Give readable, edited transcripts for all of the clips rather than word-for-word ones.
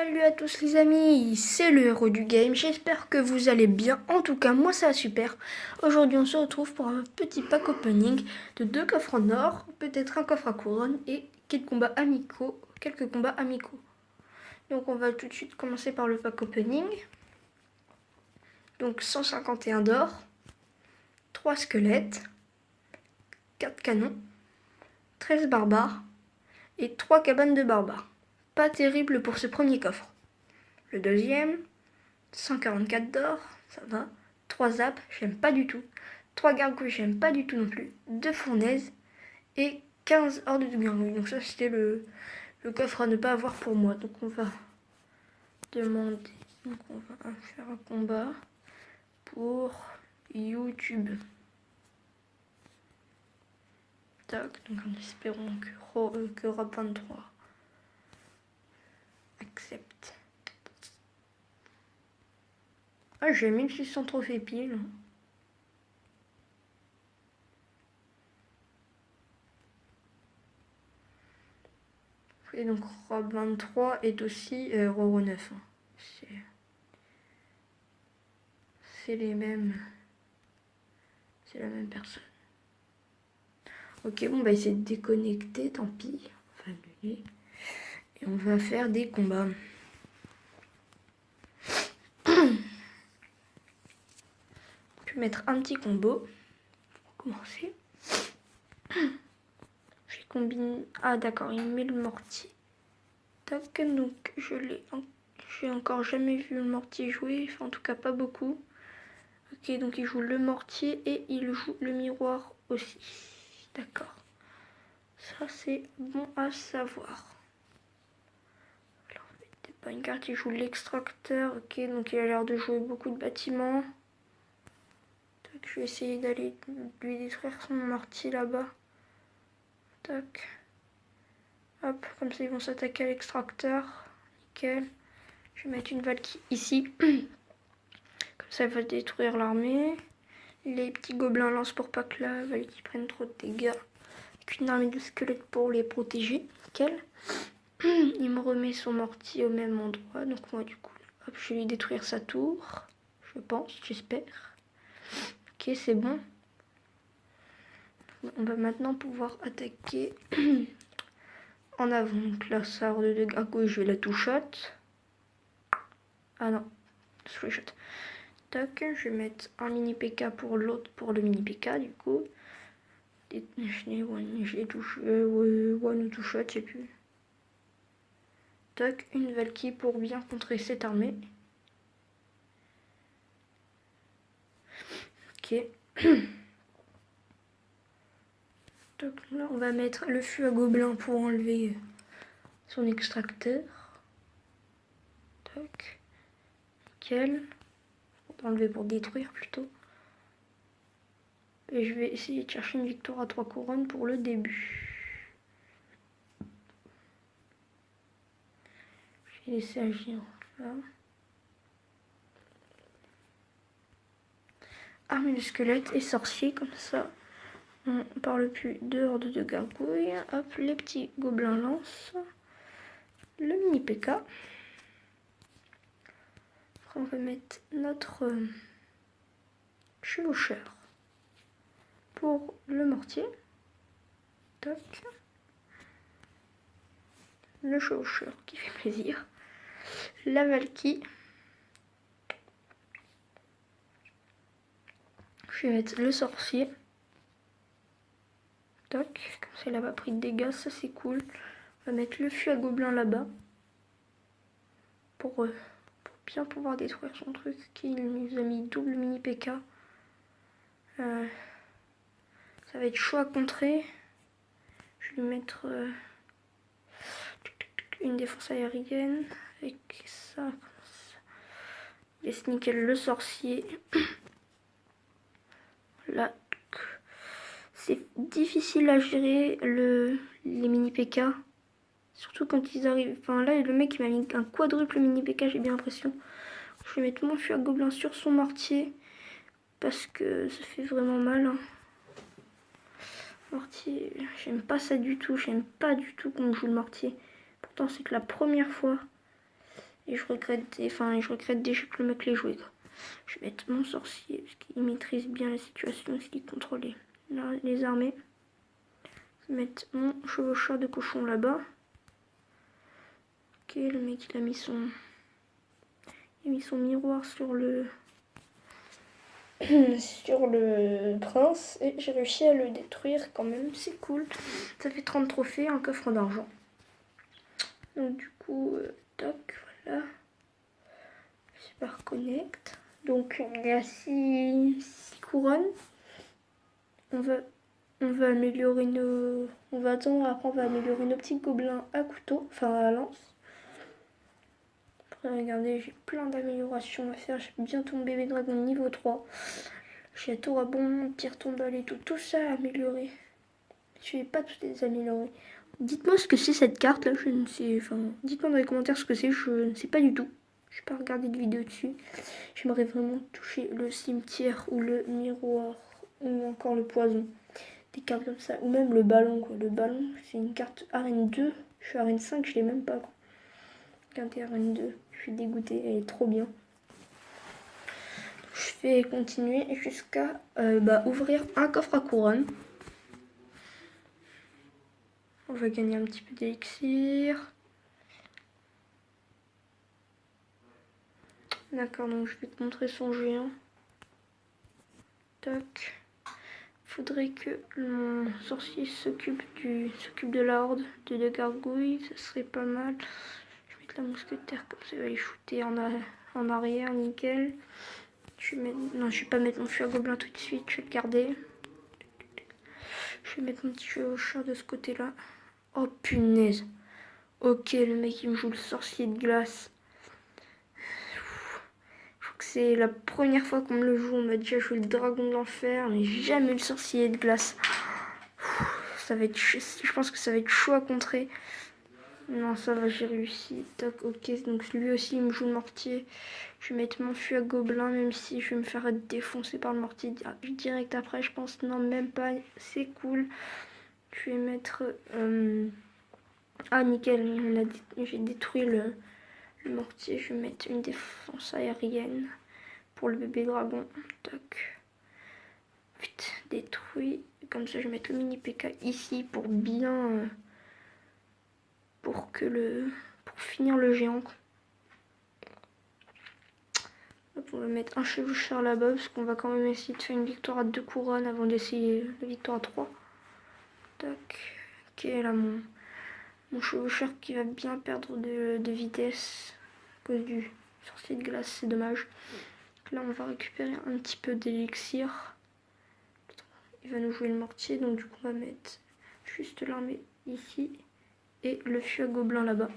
Salut à tous les amis, c'est le héros du game, j'espère que vous allez bien, en tout cas moi ça va super. Aujourd'hui on se retrouve pour un petit pack opening de 2 coffres en or, peut-être un coffre à couronne et quelques combats amicaux. Donc on va tout de suite commencer par le pack opening. Donc 151 d'or, 3 squelettes, 4 canons, 13 barbares et 3 cabanes de barbares. Pas terrible pour ce premier coffre. Le deuxième, 144 d'or, ça va. 3 zaps, j'aime pas du tout. 3 gargouilles, j'aime pas du tout non plus. 2 fournaises et 15 hordes de gargouilles. Donc ça, c'était le coffre à ne pas avoir pour moi. Donc on va demander, donc on va faire un combat pour YouTube. Tac, donc en espérant que Rob 23 accepte. Ah, j'ai 1600 trophées pile. Et donc Rob 23 est aussi Roro 9. C'est les mêmes. C'est la même personne. Ok, bon, on va essayer de déconnecter, tant pis. On va annuler. Et on va faire des combats. Je vais mettre un petit combo pour commencer. Je combine. Ah, d'accord, il met le mortier. Tac, donc j'ai encore jamais vu le mortier jouer, enfin, en tout cas pas beaucoup. Ok, donc il joue le mortier et il joue le miroir aussi. D'accord. Ça, c'est bon à savoir. Alors, on met pas une carte, il joue l'extracteur. Ok, donc il a l'air de jouer beaucoup de bâtiments. Tac, je vais essayer d'aller lui détruire son mortier là-bas. Tac. Hop, comme ça ils vont s'attaquer à l'extracteur. Nickel. Je vais mettre une Valkyrie ici. Comme ça elle va détruire l'armée. Les petits gobelins lancent pour pas que la Valkyrie prenne trop de dégâts. Avec une armée de squelettes pour les protéger. Nickel. Il me remet son mortier au même endroit. Donc moi du coup, hop, je vais lui détruire sa tour. Je pense, j'espère. Ok, c'est bon. On va maintenant pouvoir attaquer en avant. Donc là, ça horde de gargouilles, je vais la two-shot. Ah non, three-shot. Tac, je vais mettre un mini PK pour l'autre, pour le mini PK du coup. Je l'ai touché, one ou two-shot, je sais plus. Tac, une Valkyrie pour bien contrer cette armée. Ok. Donc là, on va mettre le feu à gobelin pour enlever son extracteur. Tac. Nickel. Enlever pour détruire plutôt. Et je vais essayer de chercher une victoire à 3 couronnes pour le début. Je vais laisser agir là. Armée de squelettes et sorciers, comme ça on parle plus de horde de gargouilles. Hop, les petits gobelins lancent. Le mini PK. Après on va mettre notre chevaucheur pour le mortier. Toc. Le chevaucheur qui fait plaisir. La Valkyrie. Je vais mettre le sorcier. Toc. Comme ça il n'a pas pris de dégâts, ça c'est cool. On va mettre le fût à gobelin là-bas. Pour bien pouvoir détruire son truc. Qui nous a mis double mini PK. Ça va être chaud à contrer. Je vais lui mettre une défense aérienne. Avec ça. Laisse nickel le sorcier. Là. C'est difficile à gérer les mini PK. Surtout quand ils arrivent. Enfin là le mec il m'a mis un quadruple mini PK, j'ai bien l'impression. Je vais mettre mon fût à gobelin sur son mortier. Parce que ça fait vraiment mal. Hein. Mortier, j'aime pas ça du tout. J'aime pas du tout qu'on joue le mortier. Pourtant c'est que la première fois. Et je regrette déjà que le mec l'ait joué, quoi. Je vais mettre mon sorcier, parce qu'il maîtrise bien la situation, parce qu'il contrôle les armées. Je vais mettre mon chevaucheur de cochon là-bas. Ok, le mec il a mis son miroir sur le sur le prince et j'ai réussi à le détruire quand même, c'est cool. Ça fait 30 trophées, un coffre d'argent. Donc du coup, toc, voilà. Super connect. Donc il y a 6 couronnes. On va améliorer nos... On va attendre, après on va améliorer nos petits gobelins à couteau, enfin à lance. Après regardez, j'ai plein d'améliorations à faire. J'ai bientôt mon bébé dragon niveau 3. J'ai Torabon, tir tombale et tout ça à améliorer. Je vais pas tous les améliorer. Dites-moi ce que c'est cette carte là, je ne sais. Enfin, dites-moi dans les commentaires ce que c'est, je ne sais pas du tout. Je n'ai pas regardé de vidéo dessus. J'aimerais vraiment toucher le cimetière ou le miroir ou encore le poison. Des cartes comme ça. Ou même le ballon quoi. Le ballon, c'est une carte arène 2. Je suis arène 5, je l'ai même pas quoi. Regardez arène 2. Je suis dégoûtée, elle est trop bien. Je vais continuer jusqu'à ouvrir un coffre à couronne. On va gagner un petit peu d'élixir. D'accord, donc je vais te montrer son géant. Tac. Faudrait que mon sorcier s'occupe de la horde de gargouilles. Ça serait pas mal. Je vais mettre la mousquetaire comme ça, il va les shooter en arrière, nickel. Je vais pas mettre mon feu à gobelin tout de suite, je vais le garder. Je vais mettre mon petit chevaucheur de ce côté-là. Oh punaise. Ok, le mec il me joue le sorcier de glace. C'est la première fois qu'on me le joue. On m'a déjà joué le dragon de l'enfer, mais jamais le sorcier de glace. Ça va être, je pense que ça va être chaud à contrer. Non, ça va, j'ai réussi. Toc, ok, donc lui aussi il me joue le mortier. Je vais mettre mon fût à gobelin, même si je vais me faire défoncer par le mortier direct après, je pense. Non, même pas, c'est cool. Je vais mettre... Ah, nickel, j'ai détruit le mortier. Je vais mettre une défense aérienne pour le bébé dragon. Toc. Vite, détruit. Comme ça, je vais mettre le mini PK ici pour bien... pour finir le géant. Hop, on va mettre un chevaucheur là-bas parce qu'on va quand même essayer de faire une victoire à 2 couronnes avant d'essayer la victoire à 3. Tac. Ok, là mon chevaucheur qui va bien perdre de vitesse à cause du sorcier de glace, c'est dommage. Là, on va récupérer un petit peu d'élixir. Il va nous jouer le mortier, donc du coup, on va mettre juste l'armée ici et le fût à gobelin là-bas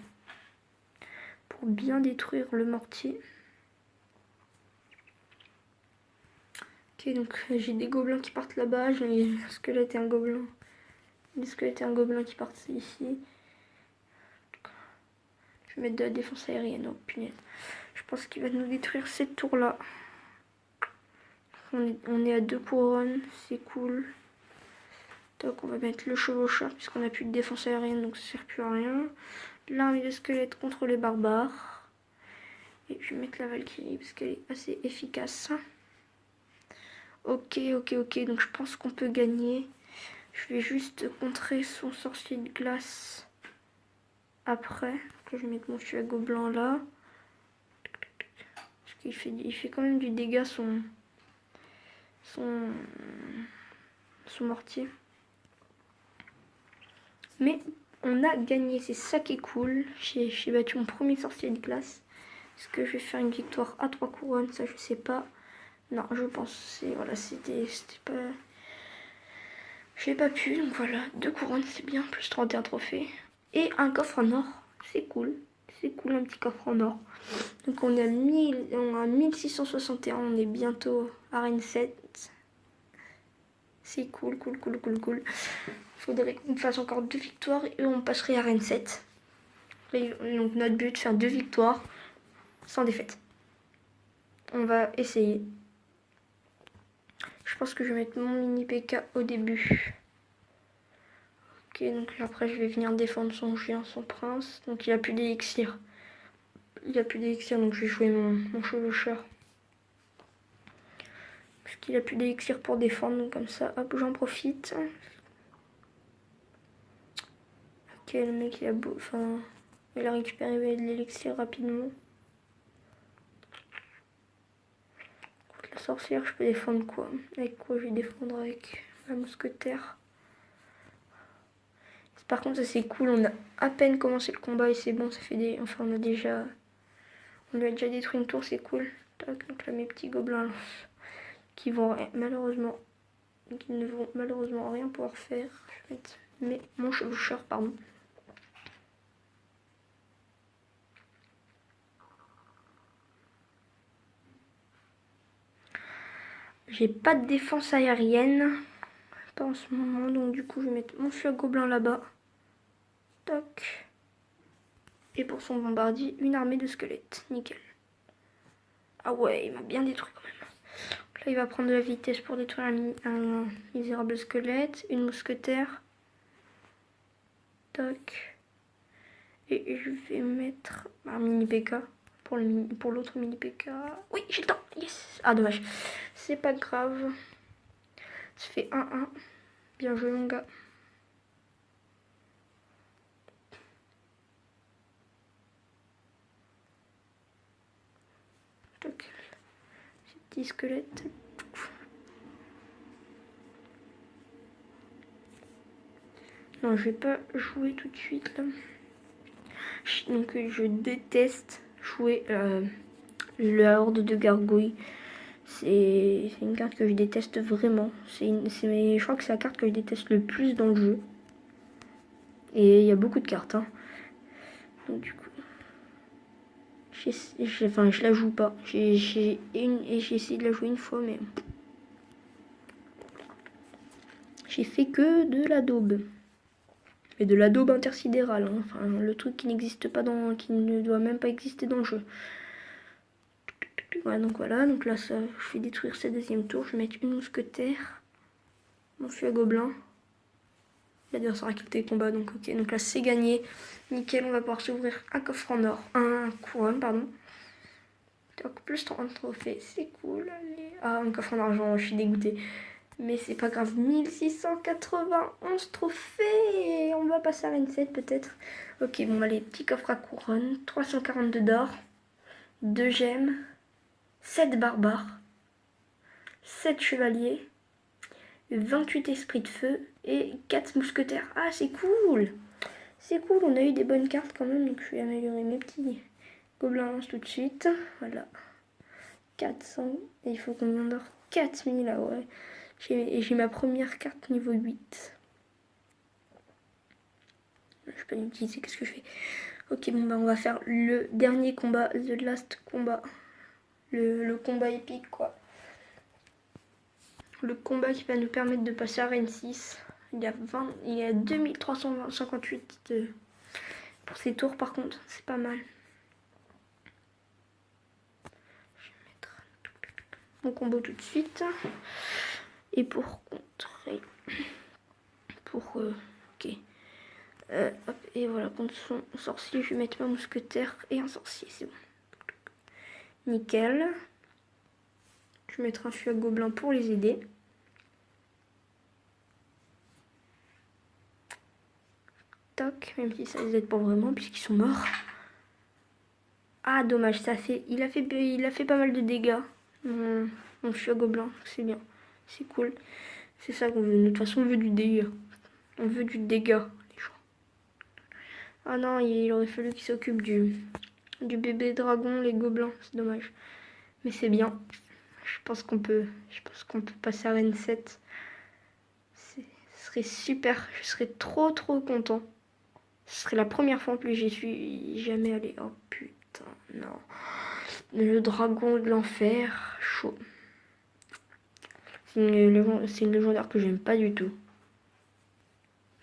pour bien détruire le mortier. Ok, donc j'ai des gobelins qui partent là-bas, j'ai un squelette et un gobelin. Des squelettes et un gobelin qui partent ici. Je vais mettre de la défense aérienne, oh punaise. Je pense qu'il va nous détruire cette tour-là. On est à 2 couronnes, c'est cool. Donc on va mettre le chevaucheur puisqu'on n'a plus de défense aérienne, donc ça sert plus à rien. L'armée de squelettes contre les barbares. Et je vais mettre la Valkyrie parce qu'elle est assez efficace. Ok, donc je pense qu'on peut gagner. Je vais juste contrer son sorcier de glace après. Que je vais mettre mon fût à gobelin là. Parce qu'il il fait quand même du dégât son mortier. Mais on a gagné, c'est ça qui est cool. J'ai battu mon premier sorcier de glace. Est-ce que je vais faire une victoire à 3 couronnes? Ça, je sais pas. Non, je pense. Voilà, c'était pas... J'ai pas pu, donc voilà. 2 couronnes, c'est bien. Plus 31 trophées. Et un coffre en or. C'est cool. C'est cool, un petit coffre en or. Donc on est à 1661. On est bientôt à Arène 7. C'est cool. Faudrait qu'on fasse encore 2 victoires et on passerait à Arène 7. Et donc notre but, faire 2 victoires sans défaite. On va essayer. Je pense que je vais mettre mon mini PK au début. Ok, donc après je vais venir défendre son géant, son prince. Donc il a plus d'élixir. il a plus d'élixir, donc je vais jouer mon chevaucheur. Parce qu'il a plus d'élixir pour défendre, donc comme ça, hop, j'en profite. Ok, le mec il a beau. Enfin, il a récupéré de l'élixir rapidement. Contre la sorcière, je peux défendre quoi? Avec quoi je vais défendre? Avec la mousquetaire. Par contre, ça c'est cool, on a à peine commencé le combat et c'est bon, ça fait des. Enfin, on lui a déjà détruit une tour, c'est cool. Tac, donc là, mes petits gobelins qui vont malheureusement. Qui ne vont malheureusement rien pouvoir faire. Je vais mettre mon chevaucheur, pardon. J'ai pas de défense aérienne. Pas en ce moment, donc du coup, je vais mettre mon feu à gobelin là-bas. Tac. Et pour son bombardier, une armée de squelettes. Nickel. Ah ouais, il m'a bien détruit quand même. Là, il va prendre de la vitesse pour détruire un misérable squelette. Une mousquetaire. Tac. Et je vais mettre un mini PK pour l'autre mini PK. Oui, j'ai le temps. Yes. Ah, dommage. C'est pas grave. Ça fait 1-1. Bien joué, mon gars. Tac. Ces petits squelettes. Non, je vais pas jouer tout de suite là. Donc je déteste jouer la horde de gargouilles. C'est une carte que je déteste vraiment. Je crois que c'est la carte que je déteste le plus dans le jeu. Et il y a beaucoup de cartes. Hein. Donc du coup, je la joue pas. J'ai essayé de la jouer une fois, mais j'ai fait que de la daube. Et de la daube intersidérale, hein. Enfin, le truc qui n'existe pas qui ne doit même pas exister dans le jeu. Ouais, donc voilà, donc là ça, je vais détruire cette deuxième tour, je vais mettre une mousquetaire, mon feu à gobelin. L'adversaire a quitté le combat, donc ok, donc là c'est gagné. Nickel, on va pouvoir s'ouvrir un coffre en or, un couronne, pardon. Donc plus 30 trophées, c'est cool. Allez. Ah, un coffre en argent, je suis dégoûtée. Mais c'est pas grave, 1691 trophées. On va passer à 27 peut-être. Ok, bon, allez, petit coffre à couronne. 342 d'or, 2 gemmes, 7 barbares, 7 chevaliers, 28 esprits de feu et 4 mousquetaires. Ah, c'est cool. C'est cool, on a eu des bonnes cartes quand même. Donc je vais améliorer mes petits gobelins tout de suite. Voilà. 400. Et il faut combien d'or? 4000, ah ouais. J'ai ma première carte niveau 8. Je peux l'utiliser, qu'est-ce que je fais? Ok, bon bah on va faire le dernier combat, the last combat. Le combat épique quoi. Le combat qui va nous permettre de passer à Reine 6. Il y a 2358 pour ces tours par contre, c'est pas mal. Je vais mettre mon combo tout de suite. Et pour contrer... ok. Hop, et voilà, contre son sorcier, je vais mettre ma mousquetaire et un sorcier, c'est bon. Nickel. Je vais mettre un feu à gobelin pour les aider. Toc, même si ça les aide pas vraiment puisqu'ils sont morts. Ah dommage, il a fait pas mal de dégâts. Mon feu à gobelin, c'est bien, c'est cool. C'est ça qu'on veut. De toute façon, on veut du dégât. On veut du dégât, les gens. Ah non, il aurait fallu qu'il s'occupe du bébé dragon, les gobelins. C'est dommage. Mais c'est bien. Je pense qu'on peut passer à Reine 7. Ce serait super. Je serais trop content. Ce serait la première fois en plus j'y suis jamais allé. Oh putain, non. Le dragon de l'enfer, chaud. C'est une légendaire que j'aime pas du tout.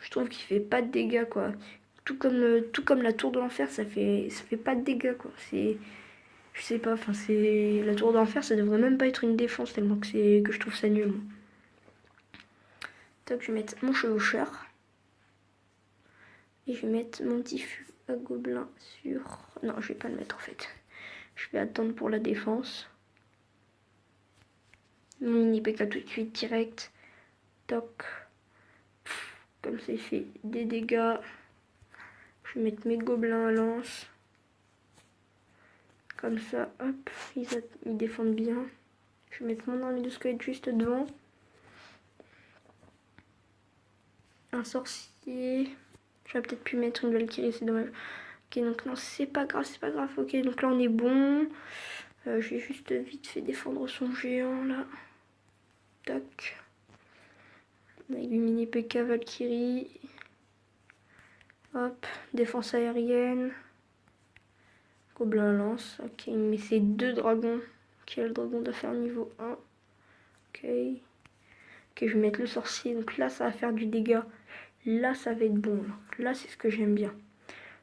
Je trouve qu'il fait pas de dégâts quoi. Tout comme la tour de l'enfer, ça fait pas de dégâts quoi. Je sais pas, enfin c'est la tour d'enfer, ça devrait même pas être une défense tellement que je trouve ça nul. Donc je vais mettre mon chevaucheur et je vais mettre mon petit à gobelin sur... Non, je vais pas le mettre en fait. Je vais attendre pour la défense. Mon mini PK tout de suite direct. Toc. Comme ça il fait des dégâts. Je vais mettre mes gobelins à lance. Comme ça, hop, ils défendent bien. Je vais mettre mon armée de squelettes juste devant. Un sorcier. J'aurais peut-être pu mettre une Valkyrie, c'est dommage. Ok, donc non, c'est pas grave, c'est pas grave. Ok, donc là on est bon. Je vais juste vite fait défendre son géant là. Tac. On a éliminé PK Valkyrie. Hop, défense aérienne. Gobelin lance. Ok, il met ses 2 dragons. Ok, le dragon doit faire niveau 1. Ok. Ok, je vais mettre le sorcier. Donc là, ça va faire du dégât. Là, ça va être bon. Là, c'est ce que j'aime bien.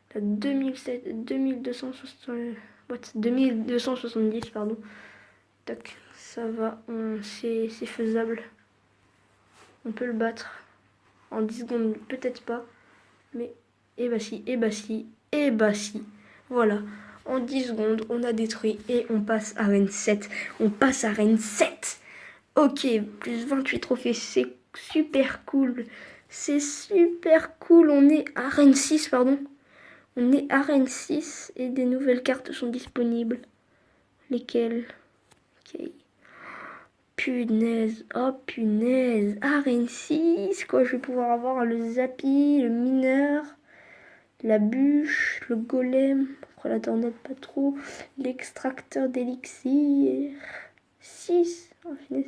T'as 2270, pardon. Tac, ça va. C'est faisable. On peut le battre. En 10 secondes, peut-être pas. Mais, et bah si, et bah si, et bah si. Voilà. En 10 secondes, on a détruit et on passe à Reine 7. On passe à Reine 7. Ok, plus 28 trophées, c'est super cool. C'est super cool. On est à Reine 6, pardon. On est à Reine 6 et des nouvelles cartes sont disponibles. Lesquelles? Ok. Punaise, oh punaise. Arène 6, quoi, je vais pouvoir avoir le Zappy, le mineur, la bûche, le golem, après la tornade pas trop, l'extracteur d'élixir. 6, oh, je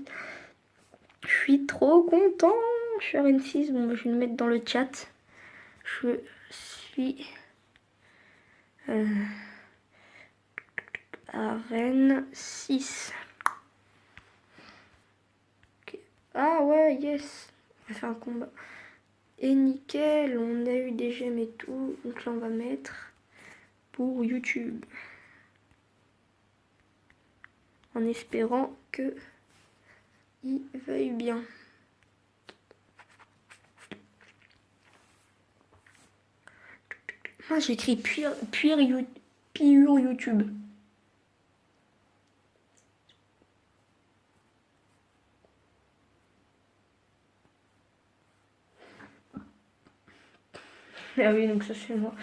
suis trop content. Je suis Arène 6, bon, je vais le mettre dans le chat. Je suis Arène 6. Ah ouais, yes. On va faire un combat. Et nickel, on a eu des gemmes et tout. Donc là, on va mettre pour YouTube. En espérant que il veuille bien. Moi, j'ai écrit pure YouTube. Ah oui, donc ça c'est moi.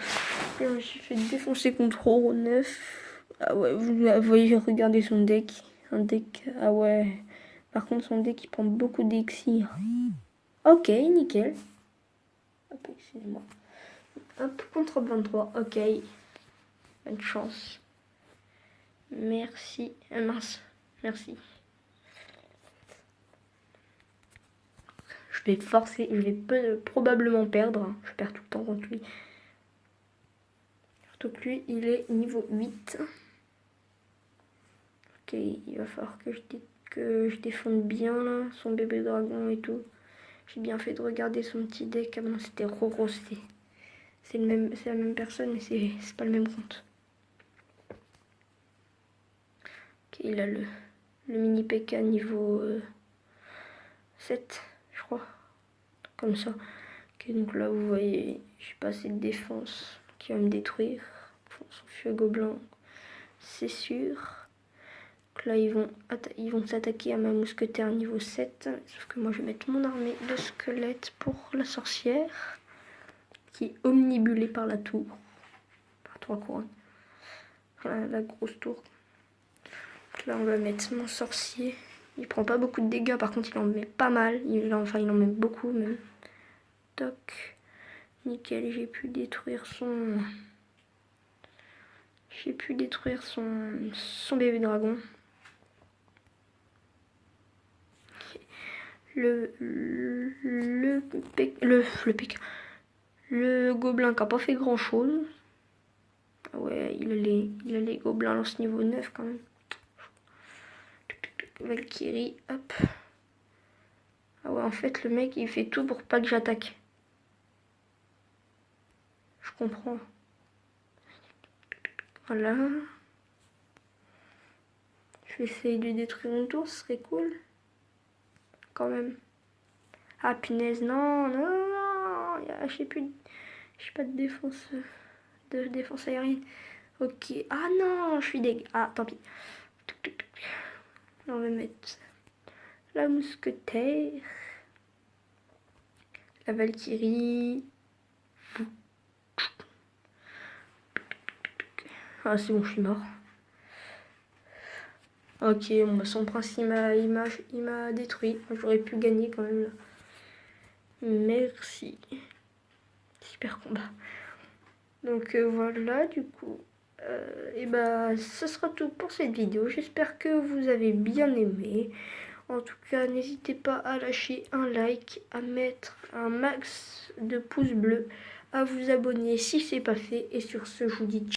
Je me suis fait défoncer contre Oro 9. Ah ouais, vous voyez, regardez son deck. Un deck, ah ouais. Par contre, son deck, il prend beaucoup d'exir. Ok, nickel. Hop, excusez-moi. Hop, contre 23, ok. Bonne chance. Merci. Mince, merci. Je vais forcer, je vais probablement perdre. Je perds tout le temps contre lui. Surtout que lui, il est niveau 8. Ok, il va falloir que je défende bien là, son bébé dragon et tout. J'ai bien fait de regarder son petit deck. Ah non, c'était Roro, c'est la même personne, mais c'est pas le même compte. Ok, il a le mini PK niveau 7, je crois. Comme ça. Ok, donc là, vous voyez, j'ai pas assez de défense qui va me détruire. On s'enfuit à gobelin, c'est sûr. Donc là, ils vont s'attaquer à ma mousquetaire niveau 7. Sauf que moi, je vais mettre mon armée de squelettes pour la sorcière. Qui est omnibulée par la tour. Par 3 couronnes. Voilà, la grosse tour. Donc là, on va mettre mon sorcier. Il prend pas beaucoup de dégâts, par contre, il en met pas mal. Il en met beaucoup même. Toc. Nickel, j'ai pu détruire son... son bébé dragon. Le gobelin qui a pas fait grand chose. Ah ouais, il a les gobelins lance niveau 9 quand même. Valkyrie, hop. Ah ouais, en fait, le mec, il fait tout pour pas que j'attaque. Je comprends. Voilà. Je vais essayer de détruire une tour, ce serait cool. Quand même. Ah, punaise, non, non, non. J'ai pas de défense de défense aérienne. Ok. Ah non, je suis deg. Ah, tant pis. On va mettre la mousquetaire, la Valkyrie. Ah, c'est bon, je suis mort. Ok, bon, son prince, il m'a détruit. J'aurais pu gagner quand même là. Merci. Super combat. Donc voilà, du coup, et bah, ce sera tout pour cette vidéo. J'espère que vous avez bien aimé. En tout cas, n'hésitez pas à lâcher un like, à mettre un max de pouces bleus, à vous abonner si c'est pas fait. Et sur ce, je vous dis ciao.